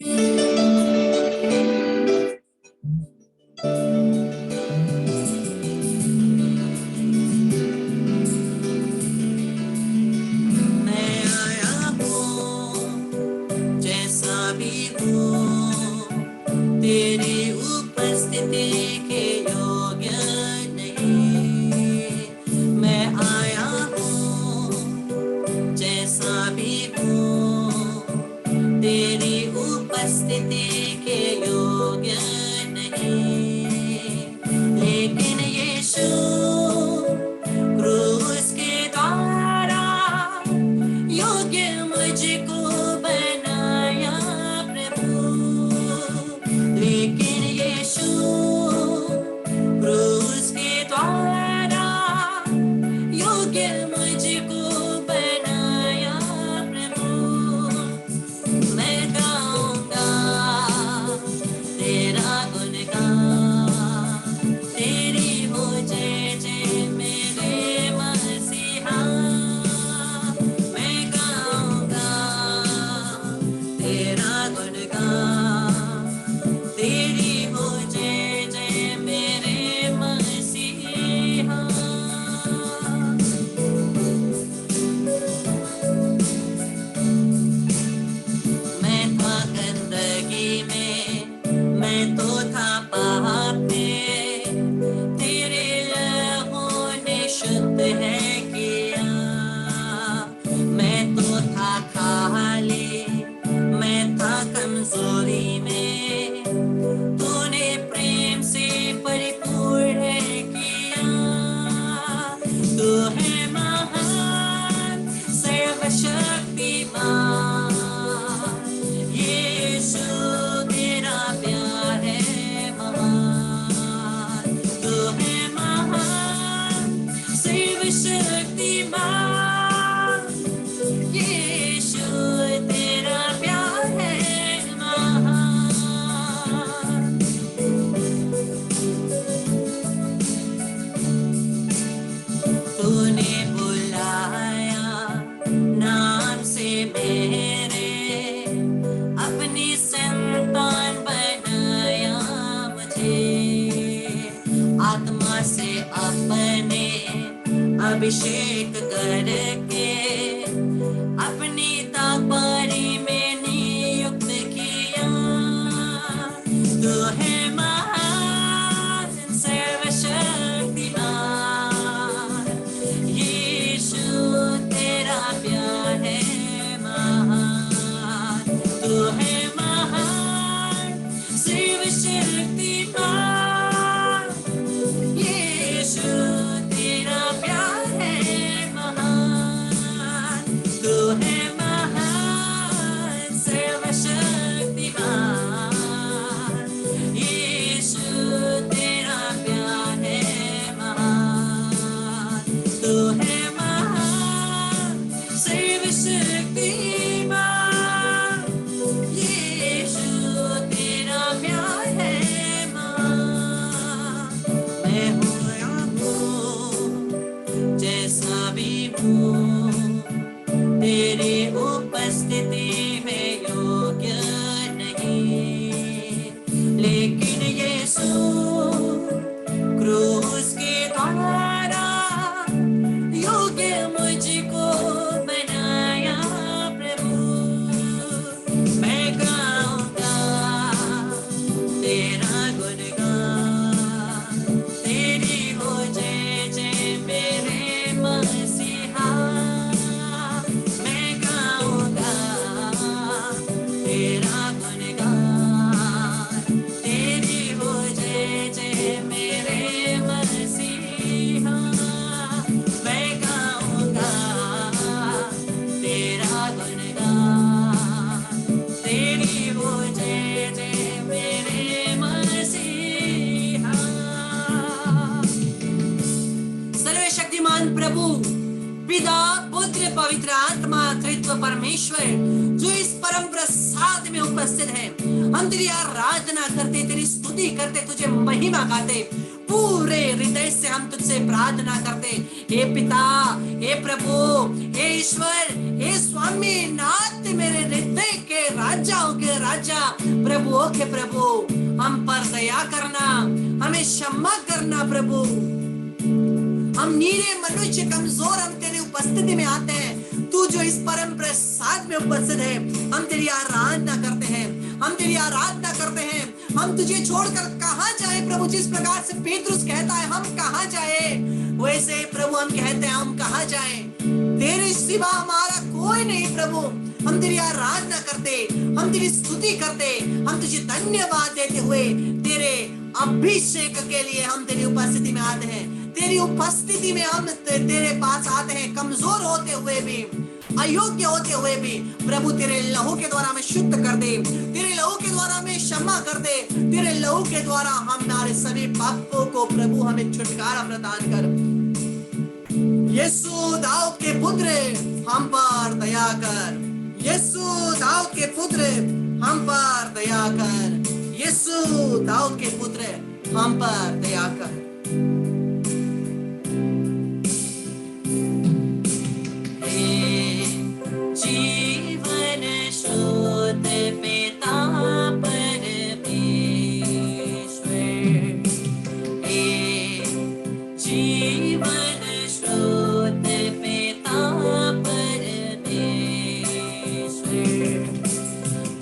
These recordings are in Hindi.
मैं आया हूँ जैसा भी हूँ, तेरी उपस्थिति के योग्य नहीं। मैं आया हूँ जैसा भी हूँ, तेरी उपस्थिति के योग्य नहीं। लेकिन यीशु क्रूस के द्वारा योग्य मुझको बनाया प्रभु। लेकिन यीशु क्रूस के द्वारा योग्य मुझको बनाया प्रभु। मैं गाऊंगा तेरा गुणगान, तेरी हो जय जय मेरे मसीहा। मैं गाऊंगा तेरा गुणगान, तेरी हो जय जय मेरे मसीहा। मैं था गंदगी में, मैं तो था पाप में, तेरे लहू ने शुद्ध है किया। मैं तो था खाली, मैं था कमजोरी में, तूने प्रेम से परिपूर्ण किया। तू है महान सर्वशक्तिमान, यीशु तेरा प्यार है महान। तू है महान सर्वशक्तिमान, यीशु तेरा प्यार है महान। तूने बुलाया नाम से मेरे, अपनी संतान बनाया मुझे। आत्मा से अपने अभिषेक करके अपनी ताकवारी में नियुक्त किया। तू है महान सर्वशक्तिमान, यीशु तेरा प्यार है महान। तू है महान सर्वशक्तिमान, यीशु तेरा प्यार है महान। तू है महान सर्वशक्तिमान, यीशु तेरा प्यार है महान। तू है महान सर्वशक्तिमान, यीशु तेरा प्यार है महान। मैं हूँ जैसा भी हूँ, तेरी उपस्थिति में योग्य नहीं। लेकिन यीशु क्रूस के द्वारा योग्य मुझको बनाया प्रभु। मैं गाऊंगा तेरा गुणगान, तेरी हो जय जय मेरे मसीहा। मैं गाऊंगा तेरा गुणगान, तेरी हो जय जय मेरे मसीहा। मैं गाऊंगा तेरा गुणगान, तेरी हो जय जय मेरे मसीहा। सर्वशक्तिमान प्रभु पिता पुत्र पवित्र आत्मा त्रित्व परमेश्वर जो इस परम प्रसाद में उपस्थित है, हम तेरी आराधना करते, तेरी स्तुति करते, तुझे महिमा गाते। पूरे हृदय से हम तुझसे प्रार्थना करते, हे पिता, हे प्रभु, हे ईश्वर, हे स्वामी नाथ, मेरे हृदय के राजाओं के राजा, प्रभु ओके प्रभु, हम पर दया करना, हमें क्षमा करना प्रभु। हम नीरे मनुष्य कमजोर, हम तेरी उपस्थिति में आते हैं। तू जो इस परम प्रसाद में उपस्थित है, हम तेरी आराधना करते हैं, हम तेरी आराधना करते हैं। हम तुझे छोड़कर कहां जाए प्रभु। जिस प्रकार से पेतरुस कहता है हम कहां जाए, वैसे प्रभु हम कहते हैं हम कहां जाए। तेरे सिवा हमारा कोई नहीं प्रभु। हम तेरी आराधना करते, हम तेरी स्तुति करते, हम तुझे धन्यवाद देते हुए तेरे अभिषेक के लिए हम तेरी उपस्थिति में आते हैं। तेरी उपस्थिति में हम तेरे पास आते हैं, कमजोर होते हुए भी, अयोग्य होते हुए भी। प्रभु तेरे लहू के द्वारा हमें शुद्ध कर दे, तेरे लहू के द्वारा हमें क्षमा कर दे, तेरे लहू के द्वारा हमारे सभी पापों को प्रभु हमें छुटकारा प्रदान कर। यीशु दाऊद के पुत्र हम पर दया कर, यीशु दाऊद के पुत्र हम पर दया कर, यीशु दाऊद के पुत्र हम पर दया कर। जीवन शुद्ध पिता परमेश्वर, जीवन शुद्ध पिता परमेश्वर,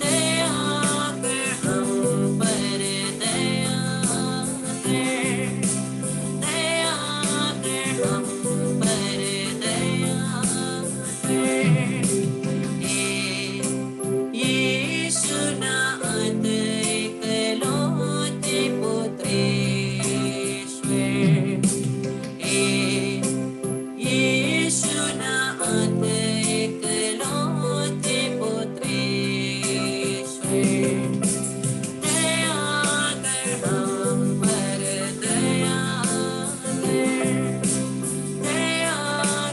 दया कर हम पर दया कर, दया कर हम पर दया कर। यीशु नाथ एकलौते पुत्रेश्वर, यीशु नाथ एकलौते पुत्रेश्वर, दया कर हम पर दया कर, दया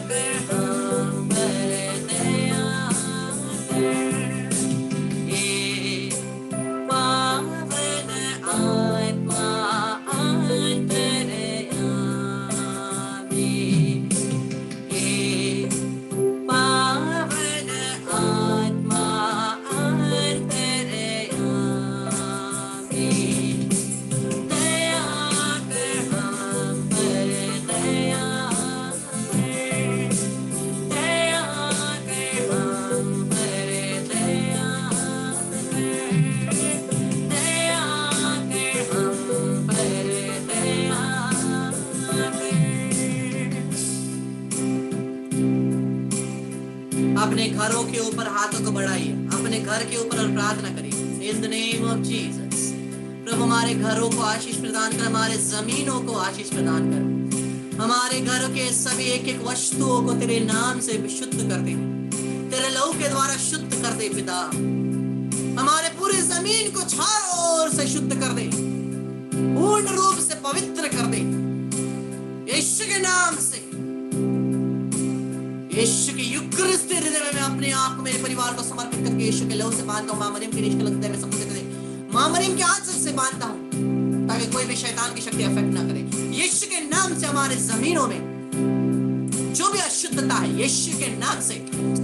कर हम पर दया कर। अपने घरों के ऊपर हाथों को बढ़ाइए, अपने घर के ऊपर और प्रार्थना करिए। In the name of Jesus प्रभु हमारे घरों को आशीष प्रदान कर, हमारे जमीनों को आशीष प्रदान कर, हमारे घरों के सभी एक एक वस्तुओं को तेरे नाम से शुद्ध कर दे, तेरे लहू के द्वारा शुद्ध कर दे पिता। हमारे पूरी जमीन को चारों ओर से शुद्ध कर दे, पूर्ण रूप से पवित्र कर दे यीशु के नाम से। यीशु के युक्रिस्त हृदय में मैं अपने आप को, मेरे परिवार को समर्पित करके यीशु के लहू से बांधता हूँ। मां मरियम के निष्कलंक हृदय में समर्पित कर दे, मां मरियम के आंचल से बांधता हूँ ताकि कोई भी शैतान की शक्ति अफेक्ट ना करे। यीशु के नाम से हमारे जमीनों में जो भी अशुद्धता है, यीशु के नाम से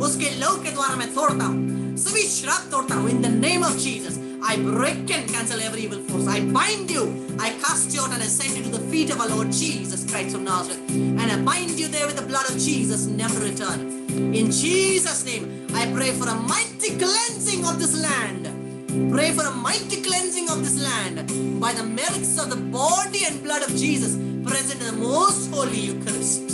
उसके लहू के द्वारा मैं तोड़ता हूँ, सभी श्राप तोड़ता हूँ। इन the name of Jesus I break and cancel every evil force. I bind you, I cast you out and I send you to the feet of our Lord Jesus Christ of Nazareth. And I bind you there with the blood of Jesus, never return. In Jesus' name, I pray for a mighty cleansing of this land. Pray for a mighty cleansing of this land by the merits of the body and blood of Jesus present in the most holy Eucharist.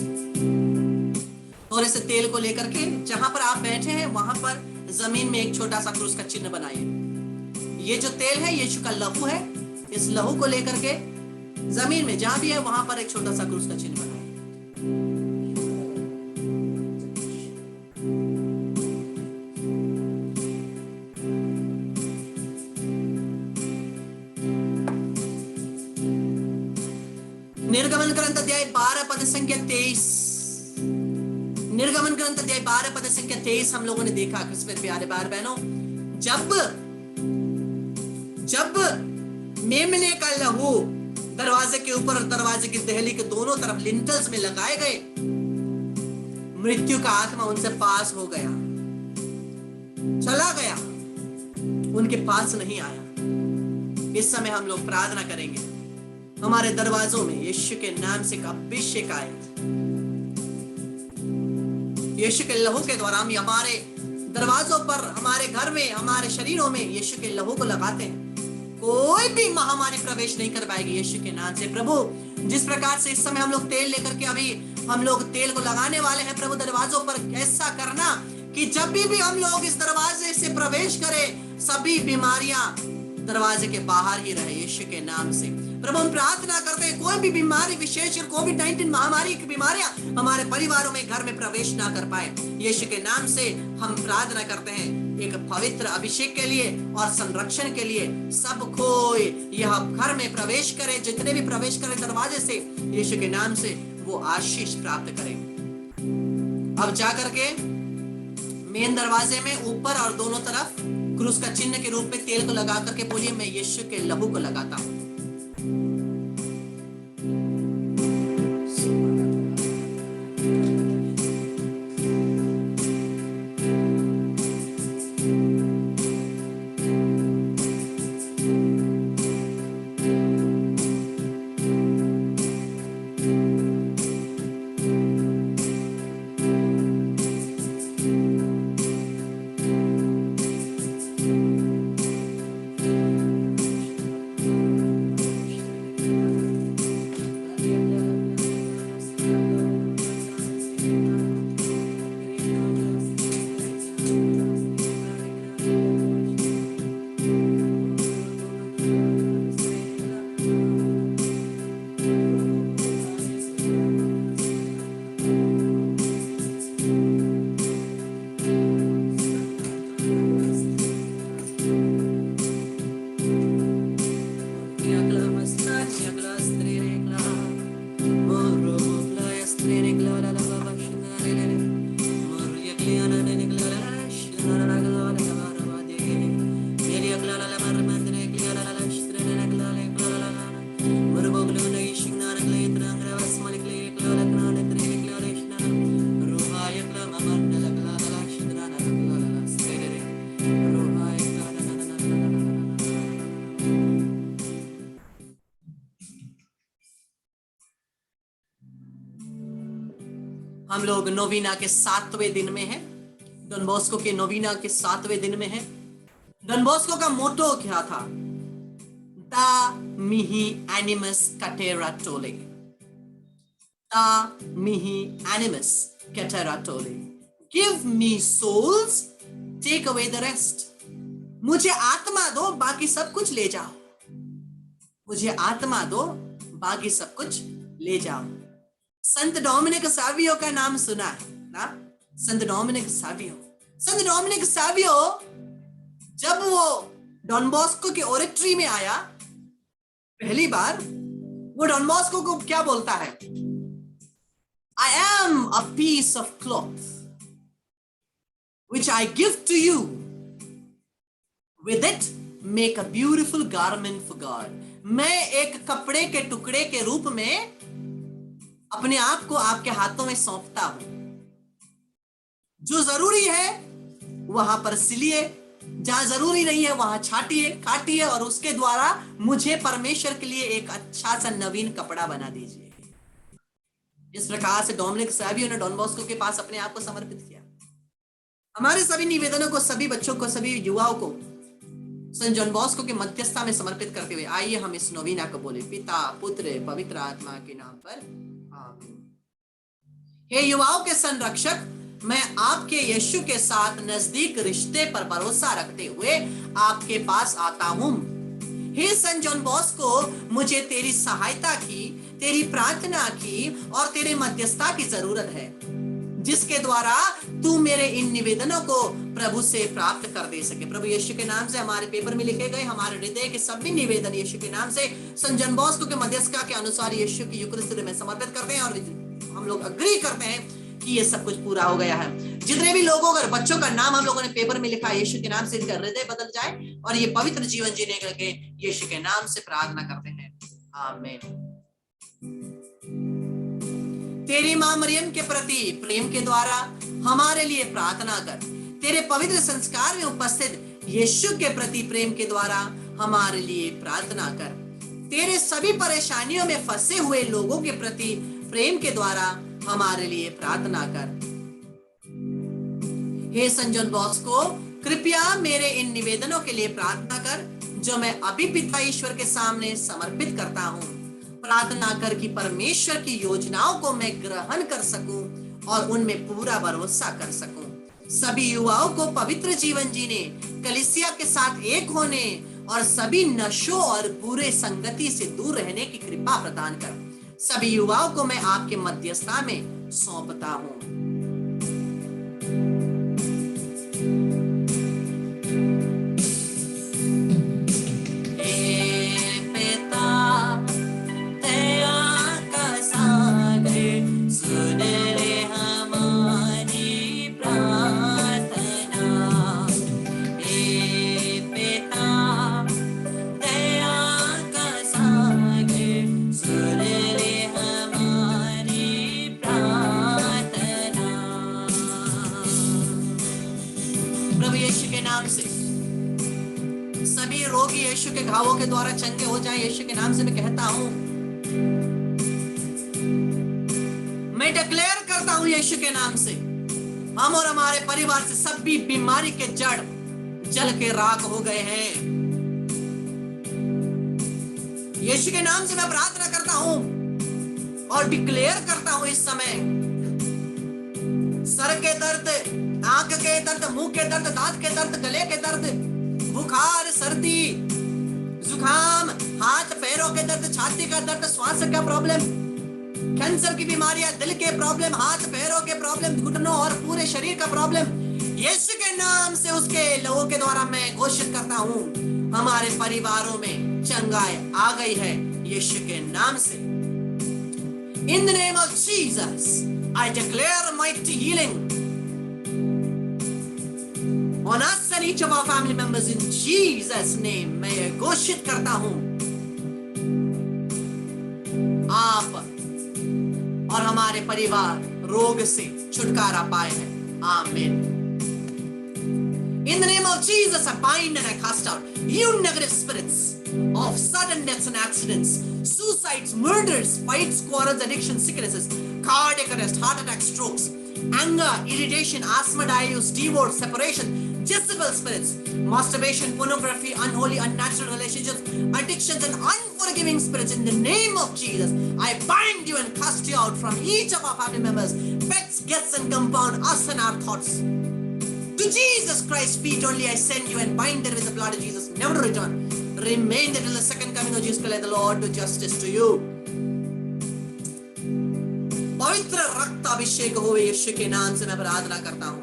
और इस तेल को लेकर के जहां पर आप बैठे हैं वहां पर जमीन में एक छोटा सा क्रूस का चिन्ह बनाइए। ये जो तेल है यीशु का लहू है, इस लहू को लेकर के जमीन में जहां भी है वहां पर एक छोटा सा क्रूस का चिन्ह बनाइए। निर्गमन ग्रंथ अध्याय 12 पद संख्या 23। निर्गमन ग्रंथ अध्याय 12 पद संख्या 23 हम लोगों ने देखा। क्रिस्मस प्यारे भाई बहनों, जब मेमने का लहू दरवाजे के ऊपर और दरवाजे की दहली के दोनों तरफ लिंटल्स में लगाए गए, मृत्यु का आत्मा उनसे पास हो गया, चला गया, उनके पास नहीं आया। इस समय हम लोग प्रार्थना करेंगे, हमारे दरवाजों में यीशु के नाम से अभिषेक आए। यीशु के लहू के द्वारा हम हमारे दरवाजों पर, हमारे घर में, हमारे शरीरों में यीशु के लहू को लगाते हैं, कोई भी महामारी प्रवेश नहीं कर पाएगी यीशु के नाम से। प्रभु, जिस प्रकार से इस समय हम लोग तेल लेकर के अभी हम लोग तेल को लगाने वाले हैं, प्रभु दरवाजों पर ऐसा करना कि जब भी हम लोग इस दरवाजे से प्रवेश करें, सभी बीमारियां दरवाजे के बाहर ही रहे यीशु के नाम से। प्रभु, हम प्रार्थना करते हैं कोई भी बीमारी, विशेष कोविड-19 महामारी की बीमारियां हमारे परिवारों में, घर में प्रवेश ना कर पाए यीशु के नाम से। हम प्रार्थना करते हैं एक पवित्र अभिषेक के लिए और संरक्षण के लिए। सब कोई यह घर में प्रवेश करे, जितने भी प्रवेश करें दरवाजे से यीशु के नाम से, वो आशीष प्राप्त करें। अब जाकर के मेन दरवाजे में ऊपर और दोनों तरफ क्रूस का चिन्ह के रूप में तेल को लगा करके बोलिए, मैं यीशु के लहू को लगाता हूं। हम लोग नोवीना के 7वें दिन में हैं। डॉन बॉस्को के नोवीना के 7वें दिन में हैं। डॉन बॉस्को का मोटो क्या था? दा मिही एनिमस कैटेरा टोले, दा मिही एनिमस कैटेरा टोले, give me souls, take away the rest. मुझे आत्मा दो, बाकी सब कुछ ले जाओ। मुझे आत्मा दो, बाकी सब कुछ ले जाओ। संत डोमिनिक सावियो का नाम सुना है ना? संत डोमिनिक सावियो। संत डोमिनिक सावियो जब वो डॉन बॉस्को के ओरेट्री में आया पहली बार, वो डॉन बॉस्को को क्या बोलता है? I am a piece of cloth which I give to you. With it make a beautiful garment for God. मैं एक कपड़े के टुकड़े के रूप में अपने आप को आपके हाथों में सौंपता हूं। जो जरूरी है वहां पर सिलिए, जहां जरूरी नहीं है वहां छाटिए, काटिए और उसके द्वारा मुझे परमेश्वर के लिए एक अच्छा सा नवीन कपड़ा बना दीजिए। इस प्रकार से डोमिनिक सावियो ने डॉन बॉस्को के पास अपने आप को समर्पित किया। हमारे सभी निवेदनों को, सभी बच्चों को, सभी युवाओं को संत जॉन बॉस्को के मध्यस्थता में समर्पित करते हुए आइए हम इस नोवीना को बोले। पिता, पुत्र, पवित्र आत्मा के नाम पर आमीन। हे युवाओं के संरक्षक, मैं आपके यीशु के साथ नजदीक रिश्ते पर भरोसा रखते हुए आपके पास आता हूं। हे संत जॉन बॉस्को, मुझे तेरी सहायता की, तेरी प्रार्थना की और तेरे मध्यस्थता की जरूरत है, जिसके द्वारा तू मेरे इन निवेदनों को प्रभु से प्राप्त कर दे सके। प्रभु यीशु के नाम से हमारे पेपर में लिखे गए हमारे हृदय के सभी निवेदन यीशु के नाम से संत जॉन बॉस्को के मध्यस्थता के अनुसार यीशु की यूकरिस्ट में समर्पित करते हैं और हम लोग अग्री करते हैं कि ये सब कुछ पूरा हो गया है। जितने भी लोगों का, बच्चों का नाम हम लोगों ने पेपर में लिखा है, यीशु के नाम से इनका हृदय बदल जाए और ये पवित्र जीवन जीने के लिए यीशु के नाम से प्रार्थना करते हैं, आमीन। तेरी मां मरियम के प्रति प्रेम के द्वारा हमारे लिए प्रार्थना कर। तेरे पवित्र संस्कार में उपस्थित यीशु के प्रति प्रेम के द्वारा हमारे लिए प्रार्थना कर। तेरे सभी परेशानियों में फंसे हुए लोगों के प्रति प्रेम के द्वारा हमारे लिए प्रार्थना कर। हे संजन बॉस को कृपया मेरे इन निवेदनों के लिए प्रार्थना कर जो मैं अभी पिता ईश्वर के सामने समर्पित करता हूँ। प्रार्थना कर कि परमेश्वर की योजनाओं को मैं ग्रहण कर सकूं और उनमें पूरा भरोसा कर सकूं। सभी युवाओं को पवित्र जीवन जीने, कलीसिया के साथ एक होने और सभी नशों और बुरे संगति से दूर रहने की कृपा प्रदान कर। सभी युवाओं को मैं आपके मध्यस्थता में सौंपता हूँ। सभी रोगी यीशु के घावों के द्वारा चंगे हो जाए। यीशु के नाम से मैं कहता हूं, मैं डिक्लेयर करता हूं यीशु के नाम से, हम और हमारे परिवार से सभी बीमारी के जड़ जल के राख हो गए हैं। यीशु के नाम से मैं प्रार्थना करता हूं और डिक्लेयर करता हूं इस समय सर के दर्द, आंख के दर्द, मुंह के दर्द, दांत के दर्द, गले के दर्द, बुखार, सर्दी, जुकाम, हाथ पैरों के दर्द, छाती का दर्द, श्वास का प्रॉब्लम, कैंसर की बीमारियां, दिल के प्रॉब्लम, हाथ पैरों के प्रॉब्लम, घुटनों और पूरे शरीर का प्रॉब्लम, यीशु के नाम से उसके लोगों के द्वारा मैं घोषित करता हूं, हमारे परिवारों में चंगाई आ गई है यीशु के नाम से। In the name of Jesus, I declare mighty healing on us and each of our family members in Jesus name। मैं ये घोषित करता हूं, आप और हमारे परिवार रोग से छुटकारा पाए हैं। आमीन। In the name of Jesus, I bind and I cast out you negative spirits of sudden deaths and accidents, suicides, murders, fights, quarrels, addictions, sicknesses, cardiac arrest, heart attack, strokes, anger, irritation, asthma, diarrhea, divorce, separation, Jezebel spirits, masturbation, pornography, unholy, unnatural relationships, addictions, and unforgiving spirits. In the name of Jesus, I bind you and cast you out from each of our family members, pets, guests, and compound us and our thoughts. To Jesus Christ's feet only I send you and bind them with the blood of Jesus, never to return. Remain there till the second coming of Jesus Christ. Let the Lord do justice to you. पवित्र रक्त अभिषेक हो यीशु के नाम से मैं प्रार्थना करता हूं।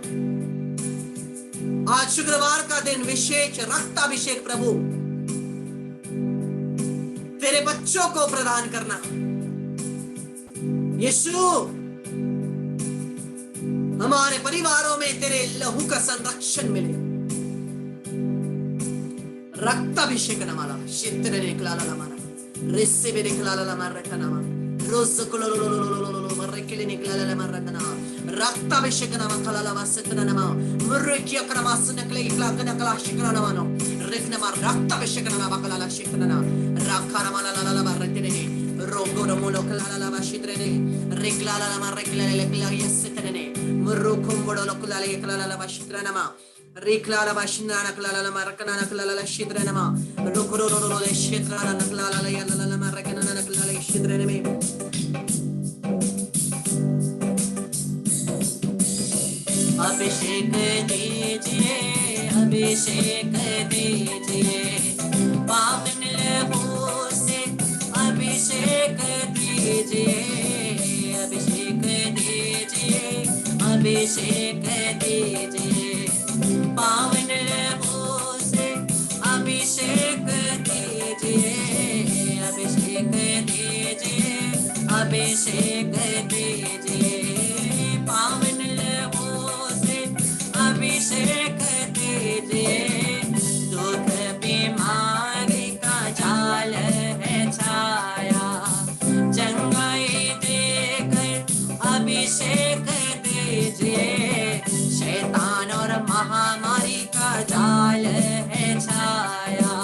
आज शुक्रवार का दिन विशेष रक्त अभिषेक प्रभु तेरे बच्चों को प्रदान करना। यीशु, हमारे परिवारों में तेरे लहू का संरक्षण मिले। रक्त अभिषेक नमाला शित्र निकला लमाना रिस्से भी निकला लमार रखनामा रोज कोलोलोलोलोलोलो मर्रे के लिए निकला लमार रखना रक्त अभिषेक नमा कला लवा सतना नमा मर्रे किया करमास निकले इकला कना कला शिकरा नमानो रखना मार रक्त अभिषेक नमा बकला ला शिकना ना रखा नमा ला ला ला बरते ने रोगो रमोलो कला ला ला शित्र ने रिकला ला मार रिकला ले यसतने ने मर्रो कुंबड़ो लोकला ले कला ला शित्र नमा Rikla la bashina na kala la marakana na kala la shidra nama rukuro ro le shidra na kala la ya la marakana na kala la shidra ne me अभिषेक दीजिए पावन लहू से अभिषेक दीजिए अभिषेक दीजिए अभिषेक दीजिए पावन लहू से अभिषेक दीजिए अभिषेक दीजिए अभिषेक दीजिए पावन लहू से अभिषेक दीजिए दुख बीमारी का जाल है छाया चंगाई देकर अभिषेक दीजिए शैतान और महामारी का जाल है छाया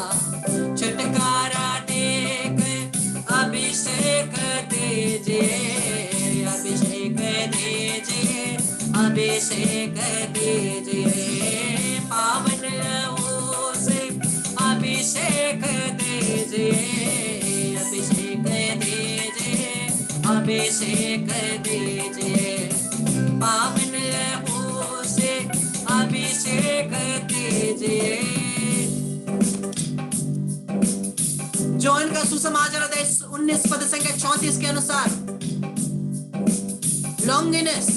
अभिषेक दीजिए, पावन लहू से अभिषेक दीजिए, अभिषेक दीजिए, अभिषेक दीजिए, पावन लहू से अभिषेक दीजिए। जॉन का सुसमाचार अध्याय 19 पद संख्या 34 के अनुसार लॉन्गिनस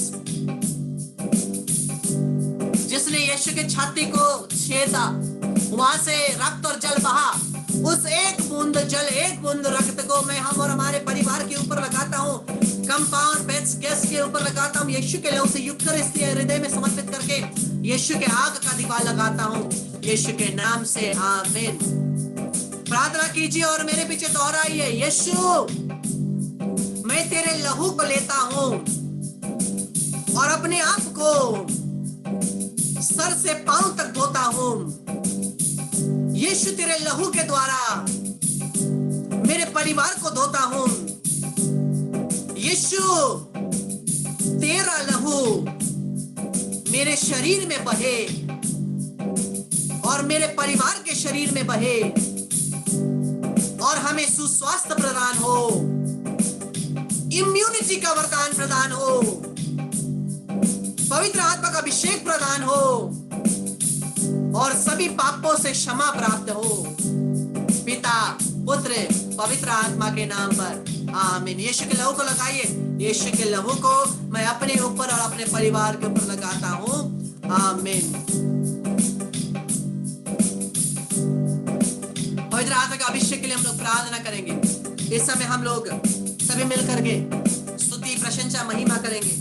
जिसने यीशु के छाती को छेदा, वहां से रक्त और जल बहा, उस एक बूंद जल, एक बूंद रक्त को मैं हम और हमारे परिवार के ऊपर लगाता हूँ, कंपाउंड बेड्स गैस के ऊपर लगाता हूँ, यीशु के लहू से यूकरिस्ती हृदय में समर्पित करके यीशु के आग का दीवा लगाता हूँ, यीशु के नाम से आमीन। प्रार्थना कीजिए और मेरे पीछे दोहराइए, यीशु मैं तेरे लहू को लेता हूँ और अपने आप को सर से पांव तक धोता हूँ। यीशु तेरे लहू के द्वारा मेरे परिवार को धोता हूँ। यीशु तेरा लहू मेरे शरीर में बहे और मेरे परिवार के शरीर में बहे और हमें सुस्वास्थ्य प्रदान हो, इम्यूनिटी का वरदान प्रदान हो, पवित्र आत्मा का अभिषेक प्रदान हो और सभी पापों से क्षमा प्राप्त हो, पिता पुत्र पवित्र आत्मा के नाम पर आमीन। यीशु के लहू को लगाइए, यीशु के लहू को मैं अपने ऊपर और अपने परिवार के ऊपर लगाता हूँ, आमीन। पवित्र आत्मा का अभिषेक के लिए हम लोग प्रार्थना करेंगे। इस समय हम लोग सभी मिलकर के स्तुति प्रशंसा महिमा करेंगे,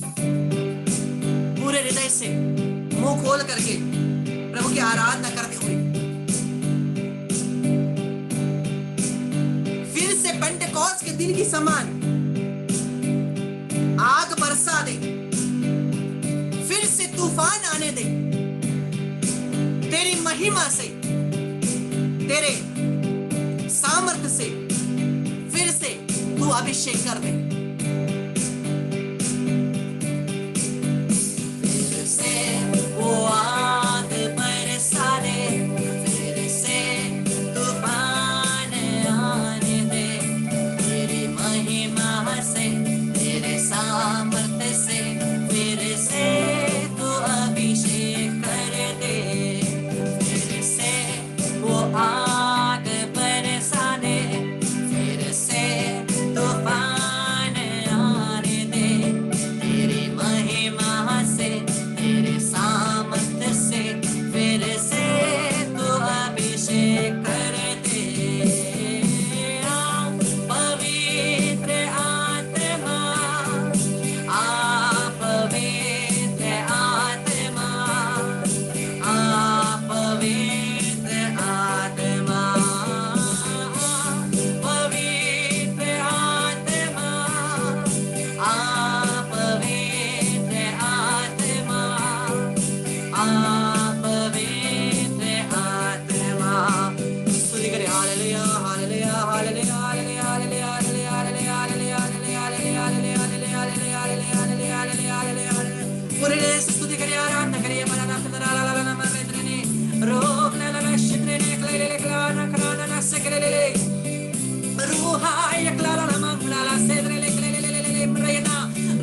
पूरे हृदय से मुंह खोल करके प्रभु की आराधना करते हुए। फिर से पेंटेकोस्ट के दिन की समान आग बरसा दे, फिर से तूफान आने दे, तेरी महिमा से, तेरे सामर्थ्य से फिर से तू अभिषेक कर दे। फिर से वो आग बरसा दे, फिर से तूफान आने दे, तेरी महिमा से, तेरे सामर्थ्य से फिर से तू अभिषेक कर दे। फिर से वो आग बरसा दे, फिर से तूफान आने दे, तेरी महिमा से, तेरे सामर्थ्य से फिर से तू अभिषेक कर दे। पवित्र आत्मा, पवित्र आत्मा, पवित्र आत्मा, पवित्र आत्मा, पवित्र आत्मा, पवित्र आत्मा। स्तुति करें, hallelujah hallelujah hallelujah hallelujah hallelujah hallelujah hallelujah hallelujah hallelujah hallelujah hallelujah hallelujah hallelujah hallelujah. पूरे देश से स्तुति करिए, आराधना करिए। मना नाम तेरा ला ला ला नाम वेदने रोक ला ला शिद्रे ने क्ले ले क्ला ना क्ला ना सकले ले रूहा यक्ला ला नाम ला ला सेद्रे ले क्ले ले मरेना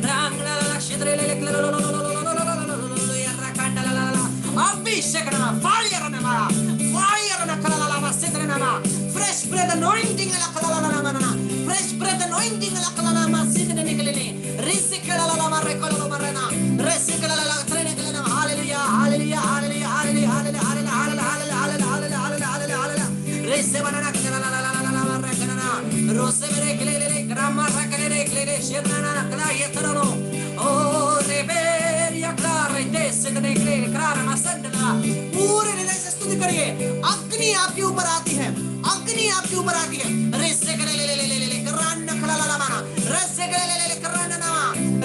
राम ला ला शिद्रे ले क्ला ला ला ला या रकांडा ला ला अभिषेक ना फायर ना क्ला ला ला सेद्रे ना फ्रेश ब्रेथ अनॉइंटिंग ला क्ला ला ना फ्रेश ब्रेथ अनॉइंटिंग ला क्ला ला सेद्रे निकले ले रिसिक ला ला मारे कोलो मरेना रिसिक ला ला ट्रेन निकले ना। Hallelujah hallelujah hallelujah hallelujah hallelujah hallelujah hallelujah hallelujah hallelujah रिसे बनाना ला ला ला ला ला ला रखना रोसे मेरे क्ले ले ग्रामा रखने रे क्ले ले शेरना ना क्ला ये तरनो ओ रेबेर या क्ला रेते सेद्रे क्ले क्रार मसंडना। पूरे हृदय से स्तुति करिए। अग्नि आपके ऊपर आती है, अग्नि आपके ऊपर आती है। रेसे क्ले ले ले ले ले करान नखला ला माना रेसे क्ले ले ले करान ना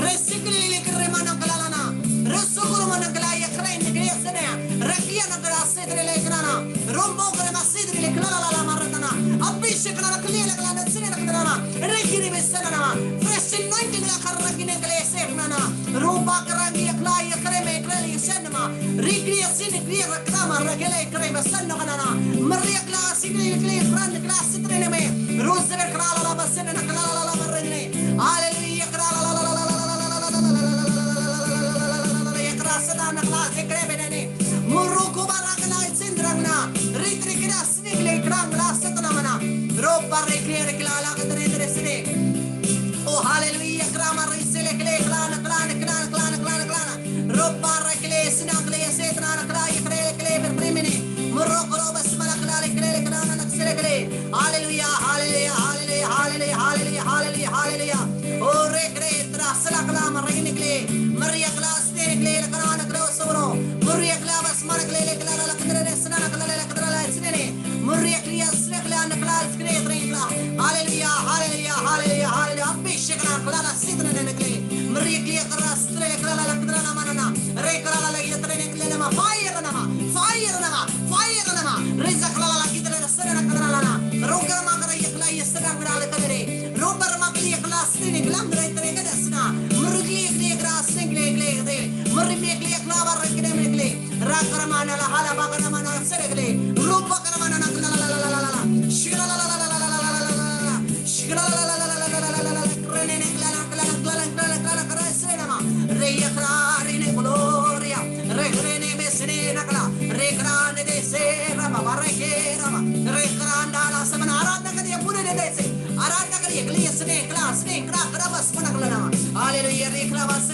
रेसे क्ले ले करे माना क्ला ला ना रसो गुरु माना क्ला ये करे निकले सने रकिया ना करा सेद्रे ले कराना रोमो करे मसीद्रे ले क्ला ला ला मारतना अभिषेक ना क्ले ले क्ला नसने रखना रेकिरी बेसना ना फ्रेश अनॉइंटिंग ला कर रखने क्ले सेना ना रोबा करा ये क्ला ये करे clear reclama regele crema sanno canana maria class clear brand class trene me rose ver crala la basene na crala la barrene hallelujah crala la la la la ya class na class creme ne muruko barakna sindragna ritri class nigle kram class satna mana rob barre clear crala ka tre tre sne oh hallelujah crama risele clear clana clana clana clana clana clana rob barre clear sna clear setna na clear clear clear premene muruko bas mala clear clear clana na sele clear hallelujah hallelujah hallelujah hallelujah hallelujah hallelujah hallelujah oh re clear trasla clama regine clear maria class te clear clana clana soro muria clava smara clear clana la clear sna na clear clear sne muria clear sna clana class clear clear hallelujah hallelujah hallelujah hallelujah abhishek na clana sidna ne clear maria clear class clear clana la clear na manana re clana la yetre ne clear na fire na reza clana la clear sna na clana na rogar ma kara yekla yesna grale clear robar ma clear class ne glam re tre ga sna muria clear class ne clear de muria clear clava re clear ra karamana la hala ba karamana sere clear roba karamana na la la la la la shira la la la la la la la shira la la la la la la la krene ne clana clana clana clana clana kara sena ma re yakra re ne gloria re krene besne na kala re krane de se rama bare ke rama re kranda la samana aradna kadiya pure de se aradna kadiya clear sne class ne kra kra bas mana kala na hallelujah re kla bas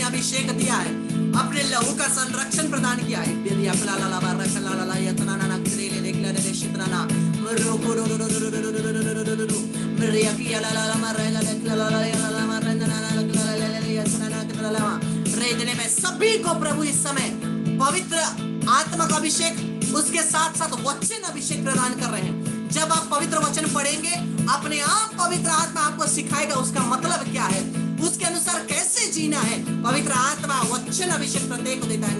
अभिषेक दिया है अपने लहू का संरक्षण प्रदान किया है में सभी को प्रभु इस समय पवित्र आत्मा का अभिषेक उसके साथ साथ वचन अभिषेक प्रदान कर रहे हैं। जब आप पवित्र वचन पढ़ेंगे अपने आप पवित्र आत्मा आपको सिखाएगा उसका मतलब क्या है, उसके अनुसार कैसे जीना है। पवित्र आत्मा वचन अभिषेक प्रत्येक को देता है।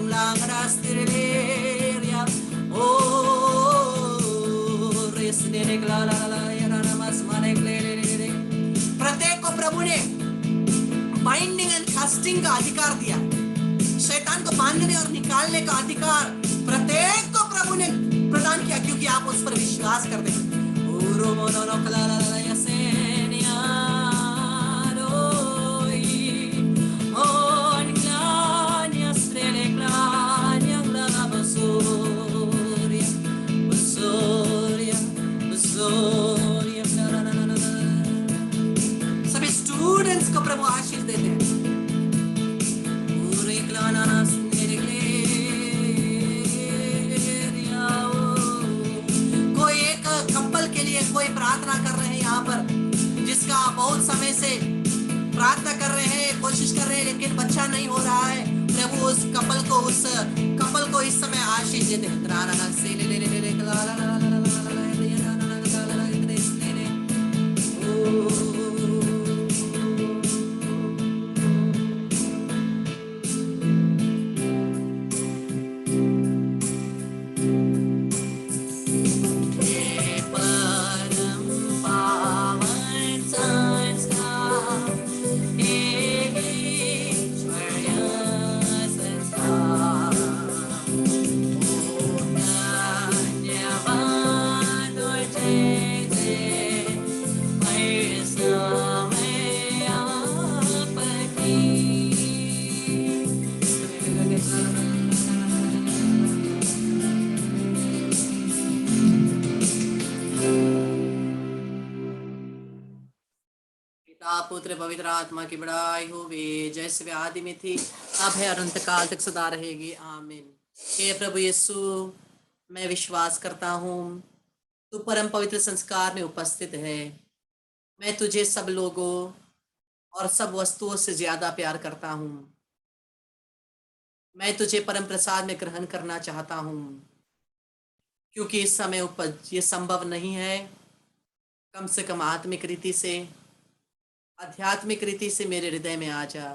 प्रत्येक को प्रभु ने बाइंडिंग एंड कास्टिंग का अधिकार दिया, शैतान को बांधने और निकालने का अधिकार प्रत्येक को प्रभु ने प्रदान किया, क्योंकि आप उस पर विश्वास करते हैं। सभी स्टूडेंट्स को प्रभु आशीष देते हैं। कोई प्रार्थना कर रहे हैं यहाँ पर, जिसका बहुत समय से प्रार्थना कर रहे हैं, कोशिश कर रहे हैं, लेकिन बच्चा नहीं हो रहा है, प्रभु उस कपल को इस समय आशीष देते हैं। पुत्र पवित्र आत्मा की बड़ाई हो वे, जैसे वे आदि में थी, अब है, अनंत काल तक सदा रहेगी। आमीन। हे प्रभु यीशु, मैं विश्वास करता हूँ तू परम पवित्र संस्कार में उपस्थित है। मैं तुझे सब लोगों और सब वस्तुओं से ज्यादा प्यार करता हूँ। मैं तुझे परम प्रसाद में ग्रहण करना चाहता हूँ, क्योंकि इस समय ये संभव नहीं है। कम से कम आत्मिक रीति से, आध्यात्मिक रीति से मेरे हृदय में आ जा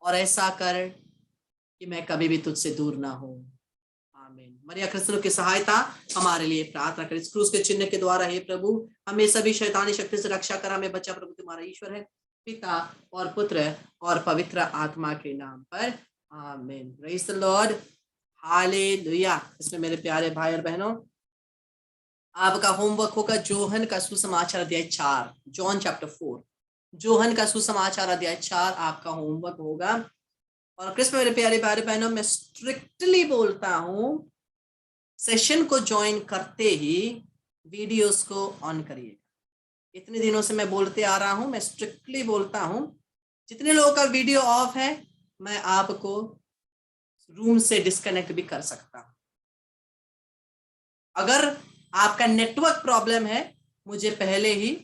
और ऐसा कर कि मैं कभी भी तुझसे दूर ना हो। आमीन। मरिया क्रिस्तों की सहायता हमारे लिए प्रार्थना कर। इस क्रूस के चिन्ह के द्वारा हे प्रभु हमें सभी शैतानी शक्ति से रक्षा कर, हमें बचा। प्रभु तुम्हारा ईश्वर है, पिता और पुत्र और पवित्र आत्मा के नाम पर। आमीन। Praise the Lord. हालेलुया। इसमें मेरे प्यारे भाई और बहनों, आपका होमवर्क होगा जोहन का सुसमाचार अध्याय 4, जॉन चैप्टर 4। जोहन का सुसमाचार अध्याय 4 आपका होमवर्क होगा। और कृष्ण मेरे प्यारे भाई बहनों, मैं स्ट्रिक्टली बोलता हूं, सेशन को ज्वाइन करते ही वीडियोस को ऑन करिए। इतने दिनों से मैं बोलते आ रहा हूं, मैं स्ट्रिक्टली बोलता हूं, जितने लोगों का वीडियो ऑफ है मैं आपको रूम से डिस्कनेक्ट भी कर सकता हूं। अगर आपका नेटवर्क प्रॉब्लम है मुझे पहले ही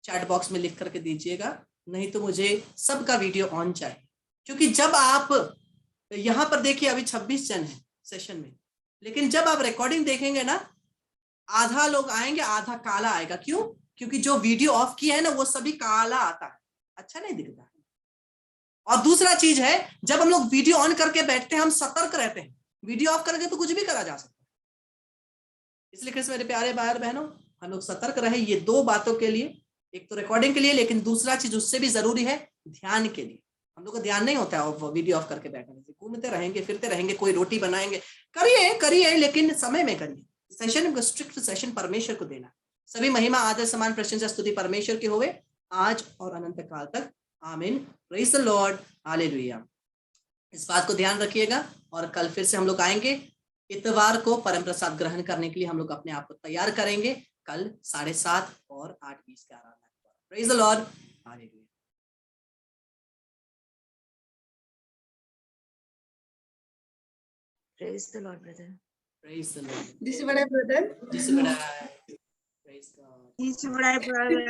चैट बॉक्स में लिख करके दीजिएगा, नहीं तो मुझे सबका वीडियो ऑन चाहिए। क्योंकि जब आप यहाँ पर देखिए अभी 26 जन है सेशन में, लेकिन जब आप रिकॉर्डिंग देखेंगे ना, आधा लोग आएंगे, आधा काला आएगा। क्यों? क्योंकि जो वीडियो ऑफ किया है ना वो सभी काला आता है, अच्छा नहीं दिखता है। और दूसरा चीज है, जब हम लोग वीडियो ऑन करके बैठते हैं हम सतर्क रहते हैं, वीडियो ऑफ करेंगे तो कुछ भी करा जा सकता है। इसलिए कृष्ण मेरे प्यारे भाई और बहनों, हम लोग सतर्क रहे ये दो बातों के लिए, एक तो रिकॉर्डिंग के लिए, लेकिन दूसरा चीज उससे भी जरूरी है ध्यान के लिए। हम लोग को ध्यान नहीं होता है वीडियो ऑफ करके बैठने से, घूमते रहेंगे फिरते रहेंगे, कोई रोटी बनाएंगे, करिए लेकिन समय में करिए। सेशन को स्ट्रिक्ट सेशन परमेश्वर को देना। सभी महिमा आदर सम्मान प्रशंसा स्तुति परमेश्वर की होवे आज और अनंत काल तक। आमीन। Praise the Lord. हालेलुया। इस बात को ध्यान रखिएगा। और कल फिर से हम लोग आएंगे, इतवार को परम प्रसाद ग्रहण करने के लिए हम लोग अपने आप को तैयार करेंगे। कल 7:30 और 8:20 के आराधना। Praise the Lord. Hallelujah. Praise the Lord, brother. Praise the Lord. This is what I brother. Praise God. This is what I brother.